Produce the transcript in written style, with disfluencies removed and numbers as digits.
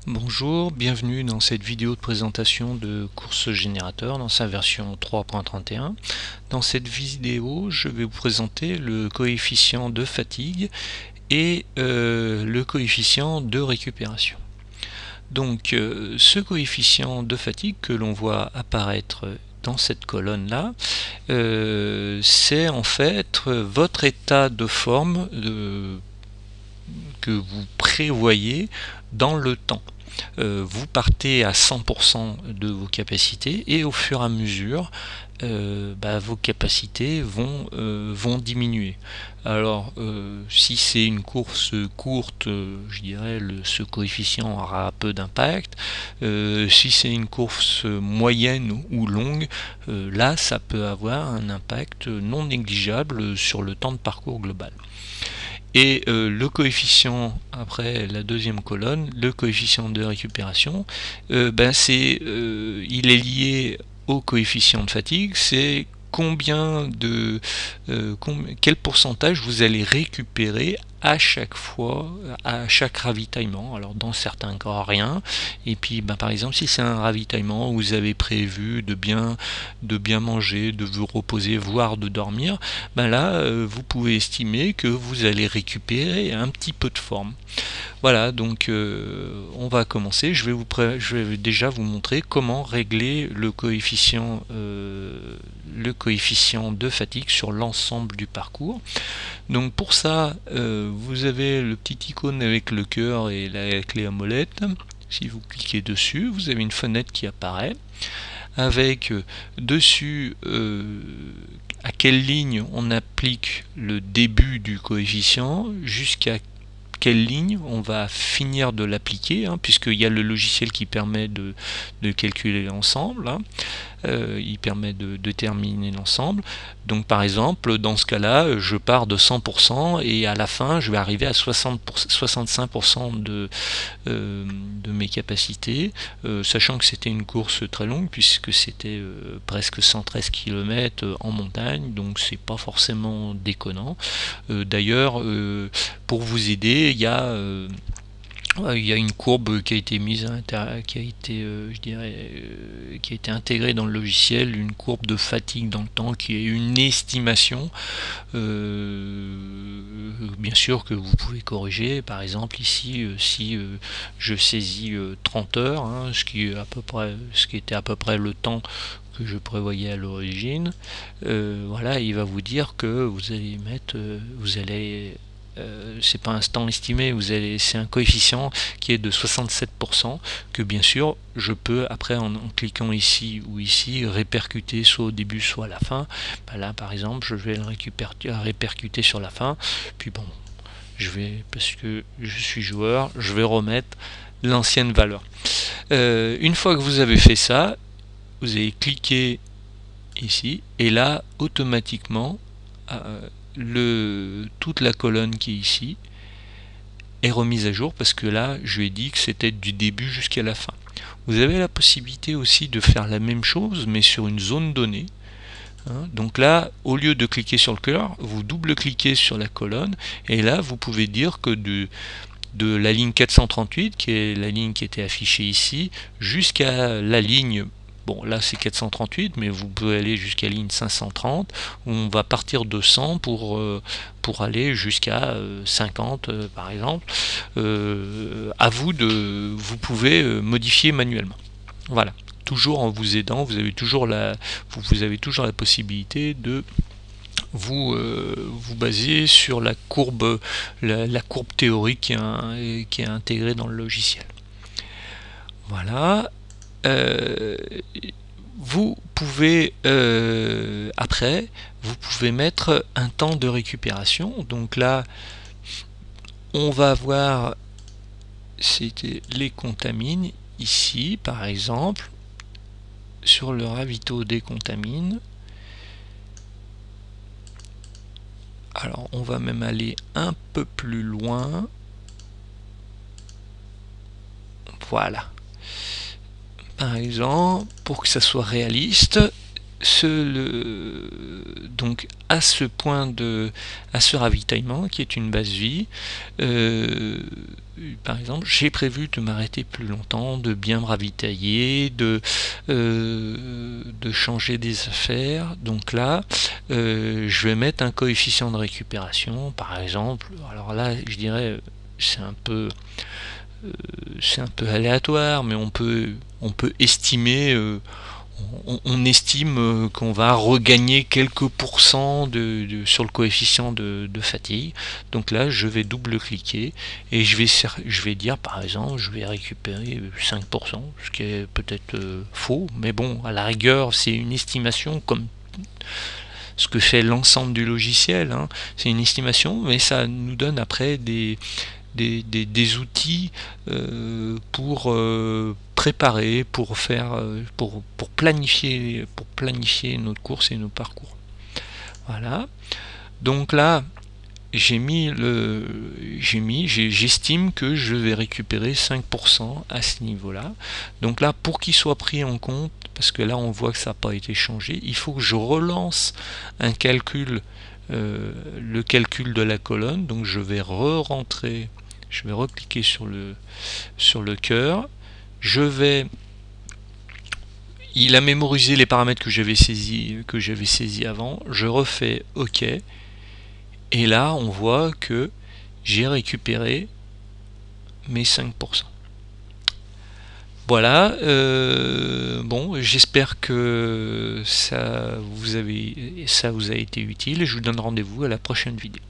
Bonjour, bienvenue dans cette vidéo de présentation de course générateur dans sa version 3.31. Dans cette vidéo, je vais vous présenter le coefficient de fatigue et le coefficient de récupération. Donc ce coefficient de fatigue que l'on voit apparaître dans cette colonne là, c'est en fait votre état de forme que vous prévoyez dans le temps. Vous partez à 100% de vos capacités et au fur et à mesure vos capacités vont diminuer. Alors si c'est une course courte, je dirais ce coefficient aura peu d'impact. Si c'est une course moyenne ou longue, là ça peut avoir un impact non négligeable sur le temps de parcours global. Et le coefficient, après la deuxième colonne, le coefficient de récupération, il est lié au coefficient de fatigue, c'est quel pourcentage vous allez récupérer à chaque fois, à chaque ravitaillement. Alors dans certains cas rien, et puis par exemple si c'est un ravitaillement où vous avez prévu de bien manger, de vous reposer, voire de dormir, là vous pouvez estimer que vous allez récupérer un petit peu de forme. Voilà, donc on va commencer. Je vais déjà vous montrer comment régler le coefficient de fatigue sur l'ensemble du parcours. Donc pour ça, vous avez le petit icône avec le cœur et la clé à molette. Si vous cliquez dessus, vous avez une fenêtre qui apparaît avec dessus à quelle ligne on applique le début du coefficient, jusqu'à quelle ligne on va finir de l'appliquer, puisqu'il y a le logiciel qui permet de calculer l'ensemble, il permet de déterminer l'ensemble. Donc par exemple dans ce cas là je pars de 100% et à la fin je vais arriver à 65% de mes capacités, sachant que c'était une course très longue puisque c'était presque 113 km en montagne, donc c'est pas forcément déconnant. D'ailleurs pour vous aider, il y a une courbe qui a été qui a été intégrée dans le logiciel, une courbe de fatigue dans le temps qui est une estimation. Bien sûr que vous pouvez corriger, par exemple ici si je saisis 30 heures, ce qui était à peu près le temps que je prévoyais à l'origine, voilà, il va vous dire que vous allez mettre c'est pas un temps estimé, c'est un coefficient qui est de 67%, que bien sûr je peux après en cliquant ici ou ici répercuter soit au début soit à la fin. Là par exemple je vais le répercuter sur la fin, puis bon, parce que je suis joueur, je vais remettre l'ancienne valeur. Une fois que vous avez fait ça, vous allez cliquer ici et là automatiquement toute la colonne qui est ici est remise à jour, parce que là je lui ai dit que c'était du début jusqu'à la fin. Vous avez la possibilité aussi de faire la même chose mais sur une zone donnée. Donc là, au lieu de cliquer sur le cœur, vous double-cliquez sur la colonne et là vous pouvez dire que de la ligne 438, qui est la ligne qui était affichée ici, jusqu'à la ligne, bon là c'est 438, mais vous pouvez aller jusqu'à la ligne 530, où on va partir de 100 pour aller jusqu'à 50 par exemple. Vous pouvez modifier manuellement. Voilà. Toujours en vous aidant, vous avez toujours la possibilité de vous baser sur la courbe théorique qui est intégrée dans le logiciel. Voilà. Vous pouvez après vous pouvez mettre un temps de récupération. Donc là on va voir, c'était les contamines ici par exemple, sur le ravito des contamines. Alors on va même aller un peu plus loin. Voilà. Par exemple, pour que ça soit réaliste, donc à ce ravitaillement qui est une base vie, par exemple, j'ai prévu de m'arrêter plus longtemps, de bien me ravitailler, de changer des affaires. Donc là, je vais mettre un coefficient de récupération, par exemple. Alors là, je dirais, c'est un peu aléatoire, mais on peut estimer. On estime qu'on va regagner quelques pourcents sur le coefficient de fatigue. Donc là, je vais double-cliquer et je vais dire, par exemple, je vais récupérer 5%, ce qui est peut-être faux, mais bon, à la rigueur, c'est une estimation comme ce que fait l'ensemble du logiciel. Hein. C'est une estimation, mais ça nous donne après des outils pour préparer, pour planifier notre course et nos parcours. Voilà. Donc là, j'estime que je vais récupérer 5% à ce niveau-là. Donc là, pour qu'il soit pris en compte, parce que là on voit que ça n'a pas été changé, il faut que je relance un calcul, le calcul de la colonne. Donc je vais recliquer sur le cœur. Il a mémorisé les paramètres que j'avais saisis avant. Je refais OK. Et là, on voit que j'ai récupéré mes 5%. Voilà, bon, j'espère que ça vous a été utile. Je vous donne rendez-vous à la prochaine vidéo.